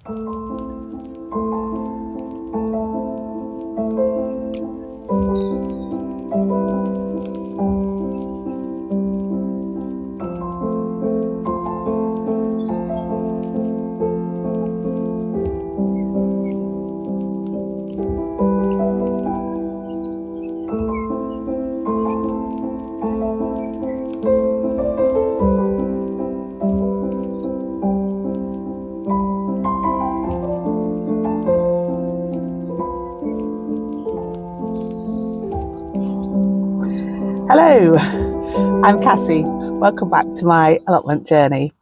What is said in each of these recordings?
Hello, I'm Cassie. Welcome back to my allotment journey.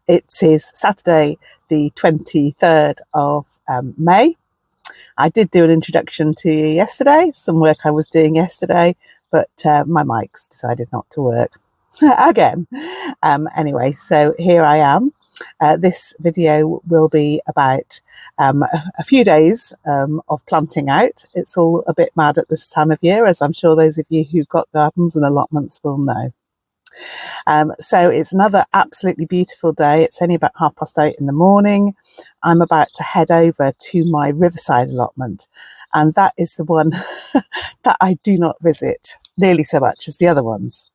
It is Saturday, the 23rd of May. I did do an introduction to you yesterday, some work I was doing yesterday, but my mics decided not to work again. Anyway, so here I am. This video will be about a few days of planting out. It's all a bit mad at this time of year, as I'm sure those of you who've got gardens and allotments will know. So it's another absolutely beautiful day. It's only about 8:30 in the morning. I'm about to head over to my riverside allotment, and that is the one that I do not visit nearly so much as the other ones.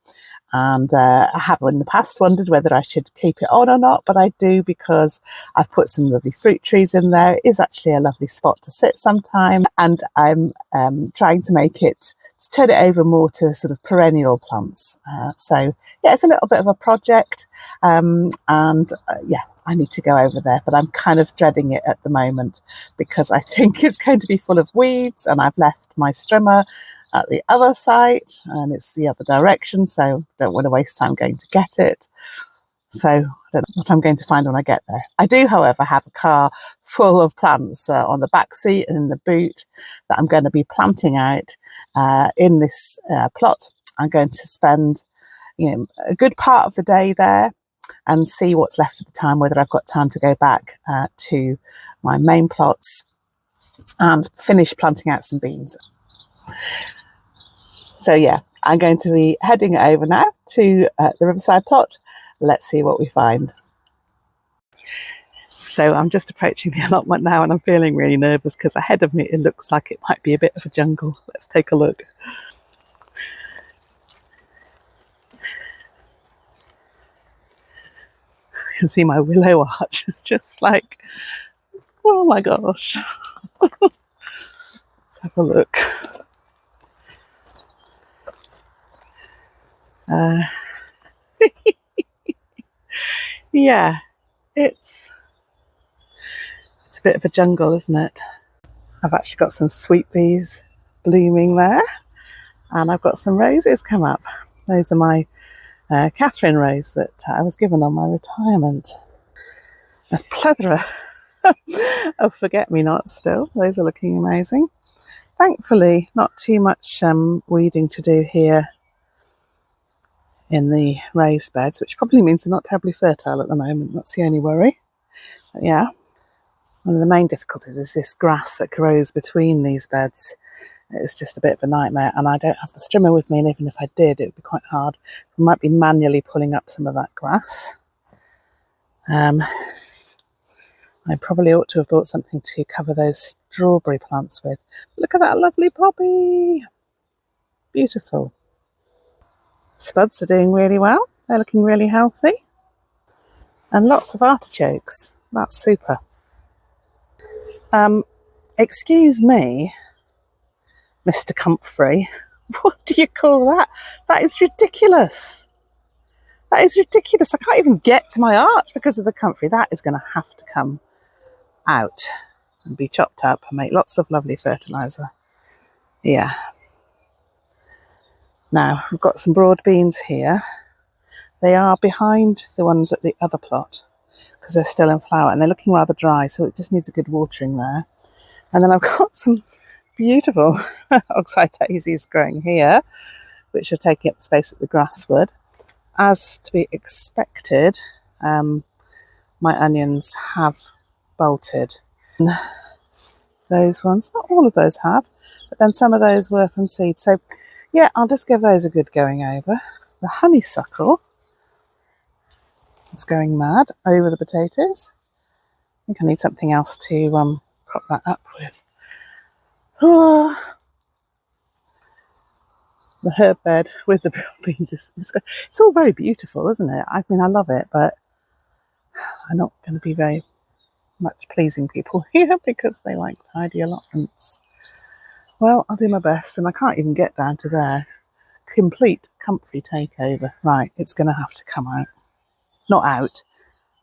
And I have in the past wondered whether I should keep it on or not, but I do because I've put some lovely fruit trees in there. It is actually a lovely spot to sit sometime, and I'm trying to make it, to turn it over more to sort of perennial plants. So yeah, it's a little bit of a project, yeah, I need to go over there, but I'm kind of dreading it at the moment because I think it's going to be full of weeds, and I've left my strimmer at the other site and it's the other direction, so don't want to waste time going to get it. So I don't know what I'm going to find when I get there. I do, however, have a car full of plants on the back seat and in the boot that I'm going to be planting out in this plot. I'm going to spend, a good part of the day there and see what's left of the time, whether I've got time to go back to my main plots and finish planting out some beans. So yeah, I'm going to be heading over now to the riverside plot. Let's see what we find. So I'm just approaching the allotment now, and I'm feeling really nervous because ahead of me it looks like it might be a bit of a jungle. Let's take a look. You can see my willow arch is just like, oh my gosh. Let's have a look. Yeah, it's a bit of a jungle, isn't it? I've actually got some sweet peas blooming there, and I've got some roses come up. Those are my Catherine rose that I was given on my retirement. A plethora of forget-me-nots still. Those are looking amazing. Thankfully, not too much weeding to do here in the raised beds, which probably means they're not terribly fertile at the moment. That's the only worry. But yeah, one of the main difficulties is this grass that grows between these beds. It's just a bit of a nightmare, and I don't have the strimmer with me, and even if I did, it would be quite hard. I might be manually pulling up some of that grass. I probably ought to have bought something to cover those strawberry plants with. Look at that lovely poppy. Beautiful. Spuds are doing really well. They're looking really healthy. And lots of artichokes. That's super. Excuse me, Mr. Comfrey. What do you call that? That is ridiculous. That is ridiculous. I can't even get to my arch because of the comfrey. That is going to have to come out and be chopped up and make lots of lovely fertiliser. Yeah. Now, we've got some broad beans here. They are behind the ones at the other plot because they're still in flower and they're looking rather dry, so it just needs a good watering there. And then I've got some beautiful oxeye daisies growing here, which are taking up the space that the grass would. As to be expected, my onions have bolted. And those ones, not all of those have, but then some of those were from seed. So yeah, I'll just give those a good going over. The honeysuckle is going mad over the potatoes. think I need something else to prop that up with. Oh, the herb bed with the beans it's all very beautiful, isn't it? I mean, I love it, but I'm not going to be very much pleasing people here because they like tidy allotments. Well, I'll do my best, and I can't even get down to there. Complete comfy takeover. Right, it's going to have to come out. Not out,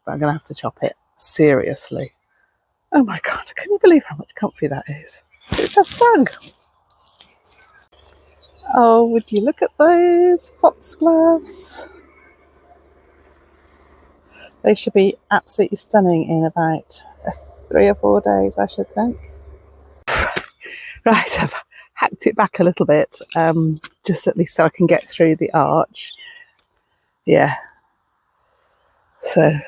but I'm going to have to chop it. Seriously. Oh my God, can you believe how much comfy that is? It's a thug. Oh, would you look at those foxgloves? They should be absolutely stunning in about 3 or 4 days, I should think. Right, I've hacked it back a little bit, just at least so I can get through the arch. Yeah. So, a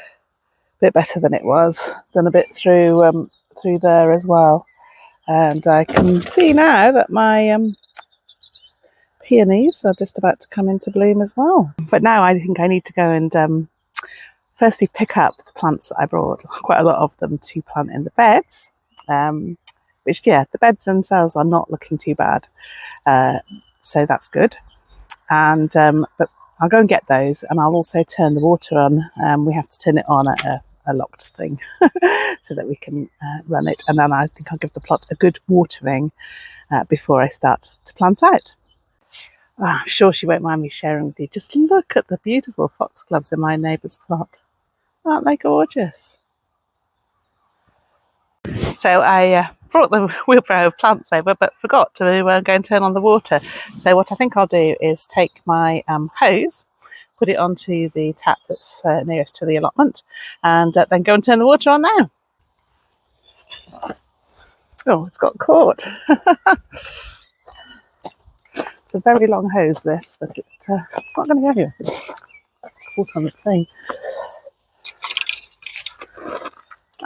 bit better than it was. Done a bit through there as well. And I can see now that my peonies are just about to come into bloom as well. But now I think I need to go and firstly pick up the plants that I brought, quite a lot of them, to plant in the beds. Which, yeah, the beds themselves are not looking too bad. So that's good. And but I'll go and get those, and I'll also turn the water on. We have to turn it on at a locked thing so that we can run it. And then I think I'll give the plot a good watering before I start to plant out. Oh, I'm sure she won't mind me sharing with you. Just look at the beautiful foxgloves in my neighbour's plot. Aren't they gorgeous? So I brought the wheelbarrow of plants over, but forgot to go and turn on the water. So what I think I'll do is take my hose, put it onto the tap that's nearest to the allotment, and then go and turn the water on now. Oh, it's got caught. It's a very long hose, this, but it's not going to go anywhere. It's caught on the thing.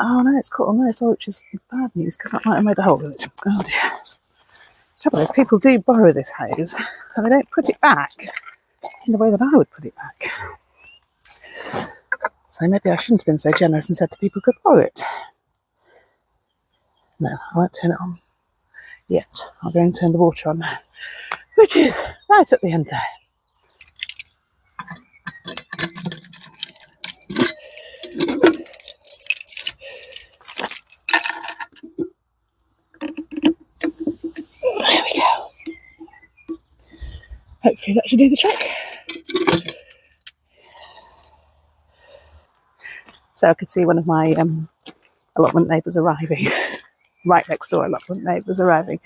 Oh no, it's caught on there, which is bad news because that might have made a hole in it. Oh dear. Trouble is, people do borrow this hose and they don't put it back in the way that I would put it back. So maybe I shouldn't have been so generous and said that people could borrow it. No, I won't turn it on yet. I'll go and turn the water on now, which is right at the end there. There we go. Hopefully that should do the trick. So I could see one of my allotment neighbours arriving. Right next door allotment neighbours arriving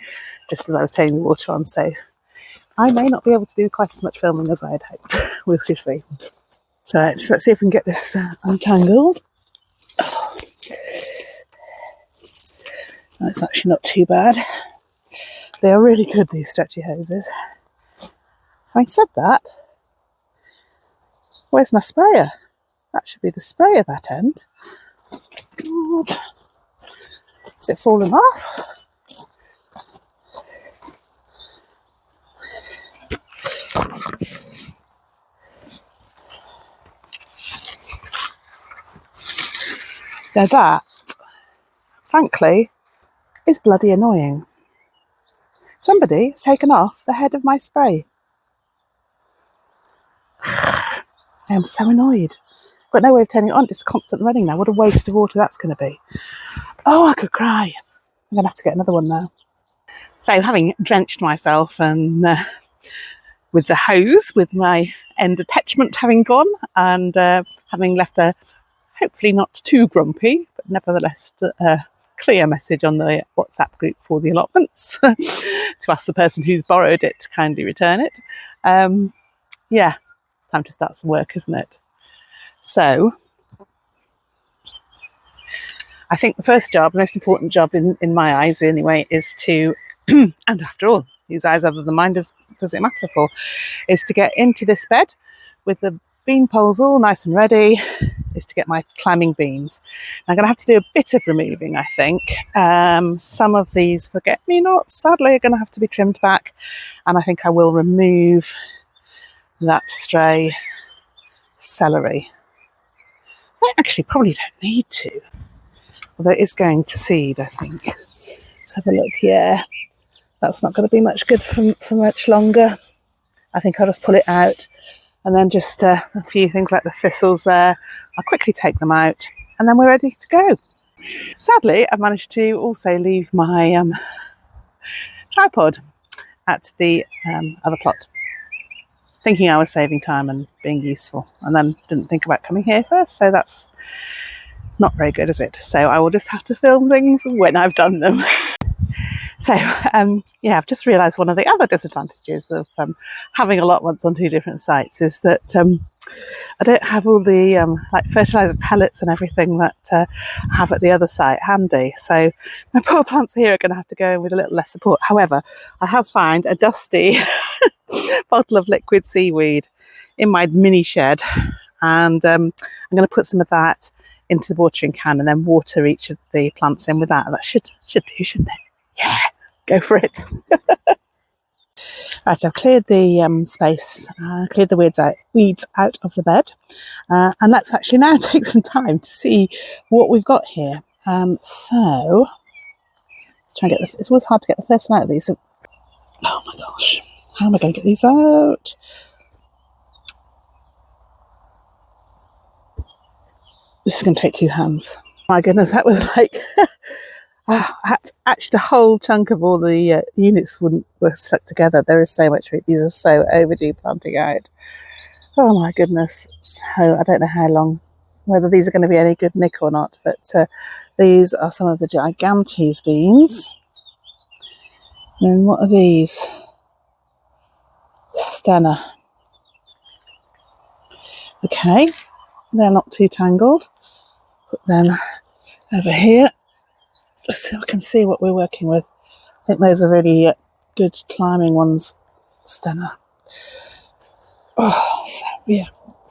just as I was turning the water on. So I may not be able to do quite as much filming as I had hoped. We'll just see. Right, so let's see if we can get this untangled. Oh. That's actually not too bad. They are really good, these stretchy hoses. Having said that, where's my sprayer? That should be the sprayer, that end. God. Is it falling off? Now that, frankly, is bloody annoying. Somebody has taken off the head of my spray. I am so annoyed. Got no way of turning it on, it's constant running now. What a waste of water that's going to be. Oh, I could cry. I'm going to have to get another one now. So having drenched myself and with the hose, with my end attachment having gone, and having left a hopefully not too grumpy, but nevertheless clear message on the WhatsApp group for the allotments to ask the person who's borrowed it to kindly return it. Yeah, it's time to start some work, isn't it? So I think the first job, most important job in my eyes anyway, is to, and after all, whose eyes other than mine does it matter for, is to get into this bed with the bean poles all nice and ready, is to get my climbing beans. I'm going to have to do a bit of removing, I think. Some of these forget-me-nots, sadly, are going to have to be trimmed back, and I think I will remove that stray celery. I actually probably don't need to. although it is going to seed, I think. Let's have a look. Yeah, that's not going to be much good for much longer. I think I'll just pull it out, and then just a few things like the thistles there, I'll quickly take them out, and then we're ready to go. Sadly, I've managed to also leave my tripod at the other plot, thinking I was saving time and being useful, and then didn't think about coming here first, so that's not very good, is it? So I will just have to film things when I've done them. So yeah, I've just realised one of the other disadvantages of having allotments on two different sites is that I don't have all the like fertiliser pellets and everything that I have at the other site handy. So my poor plants here are going to have to go in with a little less support. However, I have found a dusty bottle of liquid seaweed in my mini shed, and I'm going to put some of that into the watering can and then water each of the plants in with that. That should do, shouldn't it? Yeah, go for it. Right, so I've cleared the space, cleared the weeds out of the bed, and let's actually now take some time to see what we've got here. So let's try and get it's always hard to get the first one out of these. So, oh my gosh, how am I going to get these out? This is going to take two hands. My goodness, that was like actually the whole chunk of all the units were stuck together. There is so much. These are so overdue planting out. Oh my goodness. So I don't know how long, whether these are going to be any good nick or not, but these are some of the gigantes beans. And then what are these? Stenna. Okay, they're not too tangled. Put them over here, just so I can see what we're working with. I think those are really good climbing ones. Stenna. Oh, so yeah,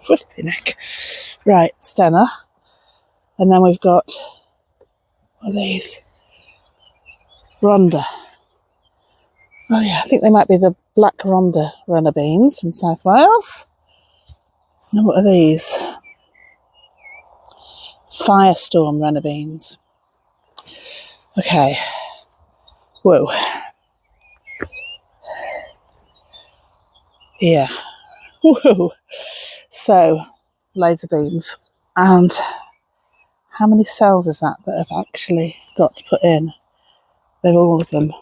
flippy neck. Right, Stenna. And then we've got, what are these? Rhonda. Oh yeah, I think they might be the black Rhonda runner beans from South Wales. And what are these? Firestorm runner beans. Okay. Whoa. Yeah. Whoa. So, loads of beans. And how many cells is that have actually got to put in? They're all of them.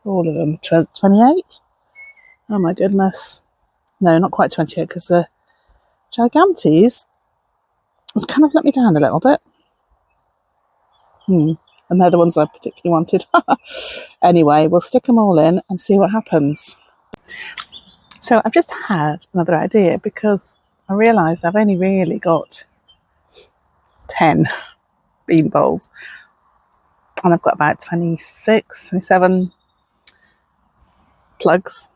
28? Oh my goodness. No, not quite 28, because the gigantes have kind of let me down a little bit. And they're the ones I particularly wanted. Anyway, we'll stick them all in and see what happens. So I've just had another idea, because I realised I've only really got 10 bean bowls. And I've got about 26, 27 plugs.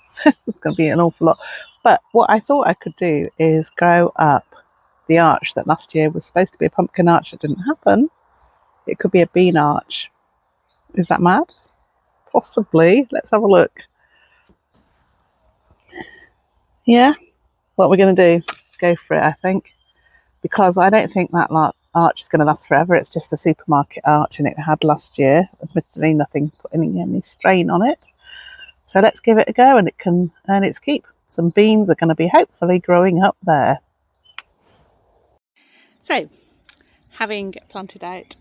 So it's going to be an awful lot. But what I thought I could do is grow up the arch that last year was supposed to be a pumpkin arch that didn't happen. It could be a bean arch. Is that mad? Possibly. Let's have a look. Yeah, what we're going to do, go for it, I think. Because I don't think that arch is going to last forever. It's just a supermarket arch, and it had last year. Admittedly, nothing putting any strain on it. So let's give it a go, and it can earn its keep. Some beans are going to be hopefully growing up there. So, having planted out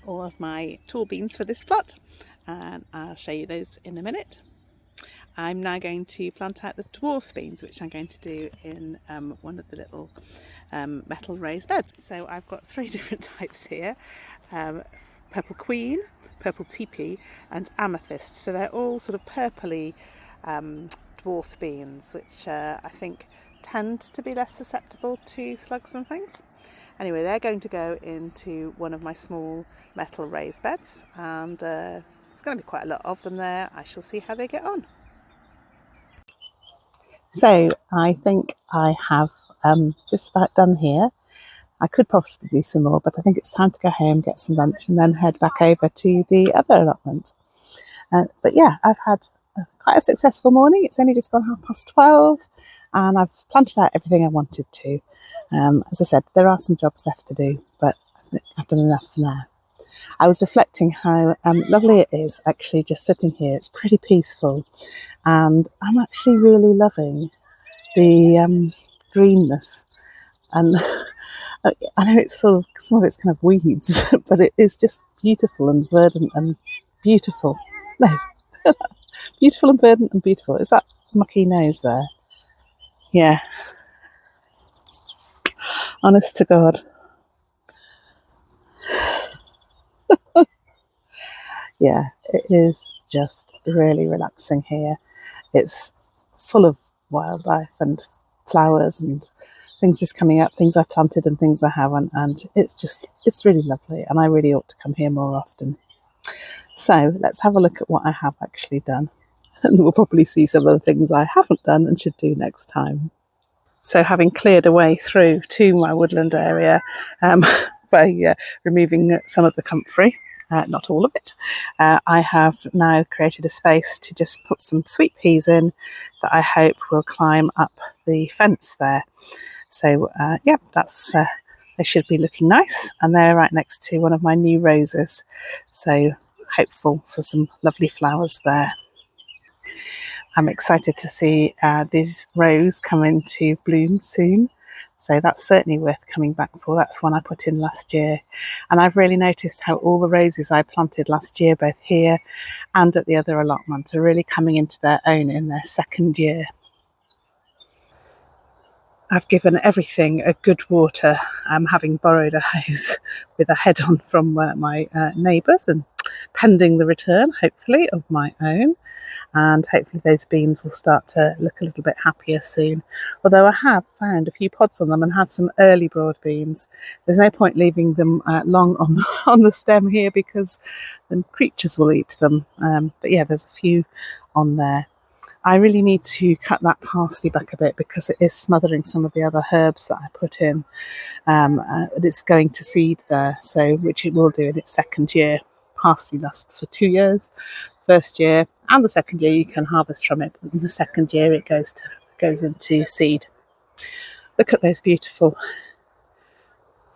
all of my tall beans for this plot, and I'll show you those in a minute, I'm now going to plant out the dwarf beans, which I'm going to do in one of the little metal raised beds. So I've got 3 different types here, purple queen, purple teepee and amethyst. So they're all sort of purpley dwarf beans, which I think tend to be less susceptible to slugs and things. Anyway, they're going to go into one of my small metal raised beds, and there's going to be quite a lot of them there. I shall see how they get on. So I think I have just about done here. I could possibly do some more, but I think it's time to go home, get some lunch, and then head back over to the other allotment. But yeah, I've had quite a successful morning. It's only just gone 12:30, and I've planted out everything I wanted to. As I said, there are some jobs left to do, but I've done enough for now. I was reflecting how lovely it is actually just sitting here. It's pretty peaceful, and I'm actually really loving the greenness. And I know it's sort of, some of it's kind of weeds, but it is just beautiful and verdant and beautiful. No, beautiful and verdant and beautiful. Is that mucky nose there? Yeah, honest to God. Yeah, it is just really relaxing here. It's full of wildlife and flowers and things just coming up, things I've planted and things I haven't, and it's really lovely, and I really ought to come here more often. So let's have a look at what I have actually done, and we'll probably see some of the things I haven't done and should do next time. So having cleared a way through to my woodland area by removing some of the comfrey, not all of it, I have now created a space to just put some sweet peas in that I hope will climb up the fence there. So yeah, they should be looking nice, and they're right next to one of my new roses. So hopeful for some lovely flowers there. I'm excited to see these roses come into bloom soon. So that's certainly worth coming back for. That's one I put in last year. And I've really noticed how all the roses I planted last year, both here and at the other allotment, are really coming into their own in their second year. I've given everything a good water, having borrowed a hose with a head on from my neighbours, and pending the return, hopefully, of my own. And hopefully those beans will start to look a little bit happier soon. Although I have found a few pods on them and had some early broad beans. There's no point leaving them long on the stem here because the creatures will eat them. But yeah, there's a few on there. I really need to cut that parsley back a bit because it is smothering some of the other herbs that I put in. It's going to seed there, so which it will do in its second year. Parsley lasts for 2 years. First year and the second year you can harvest from it, but in the second year it goes into seed. Look at those beautiful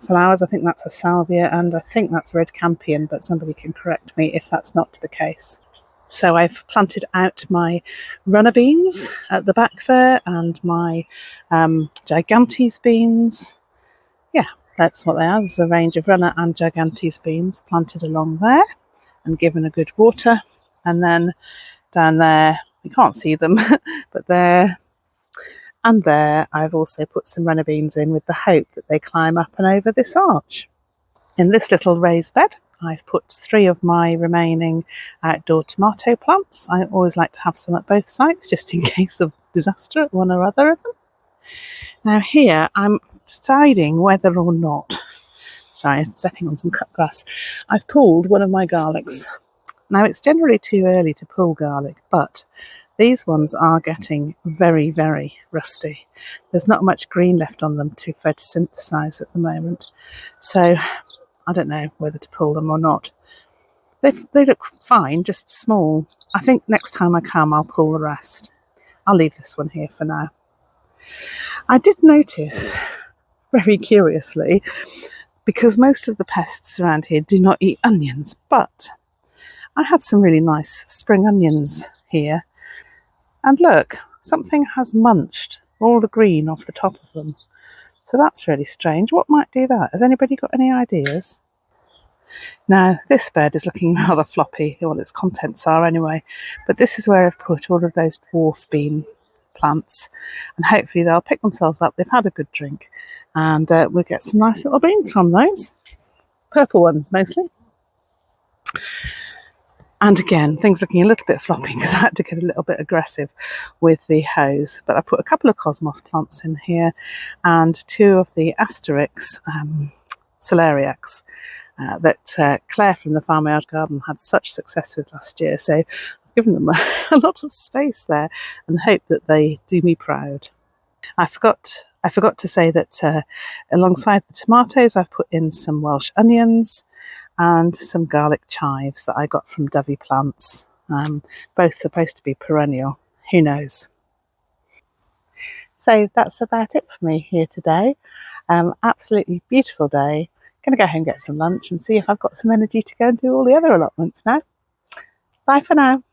flowers. I think that's a salvia and I think that's red campion, but somebody can correct me if that's not the case. So I've planted out my runner beans at the back there and my gigantes beans. Yeah, that's what they are. There's a range of runner and gigantes beans planted along there and given a good water. And then down there, you can't see them, but there and there, I've also put some runner beans in with the hope that they climb up and over this arch. In this little raised bed, I've put 3 of my remaining outdoor tomato plants. I always like to have some at both sites, just in case of disaster at one or other of them. Now here, I'm deciding whether or not, sorry, stepping on some cut grass, I've pulled one of my garlics. Now it's generally too early to pull garlic, but these ones are getting very, very rusty. There's not much green left on them to photosynthesize at the moment. So I don't know whether to pull them or not. They look fine, just small. I think next time I come, I'll pull the rest. I'll leave this one here for now. I did notice, very curiously, because most of the pests around here do not eat onions, but I had some really nice spring onions here. And look, something has munched all the green off the top of them. So that's really strange. What might do that? Has anybody got any ideas? Now, this bed is looking rather floppy, well, its contents are anyway, but this is where I've put all of those dwarf bean plants, and hopefully they'll pick themselves up. They've had a good drink, and we'll get some nice little beans from those. Purple ones, mostly. And again, things looking a little bit floppy because I had to get a little bit aggressive with the hose. But I put a couple of cosmos plants in here and 2 of the Asterix celeriacs that Claire from the Farmyard Garden had such success with last year. So I've given them a lot of space there and hope that they do me proud. I forgot to say that alongside the tomatoes, I've put in some Welsh onions and some garlic chives that I got from Dovey Plants. Both supposed to be perennial. Who knows? So that's about it for me here today. Absolutely beautiful day. going to go home and get some lunch and see if I've got some energy to go and do all the other allotments now. Bye for now.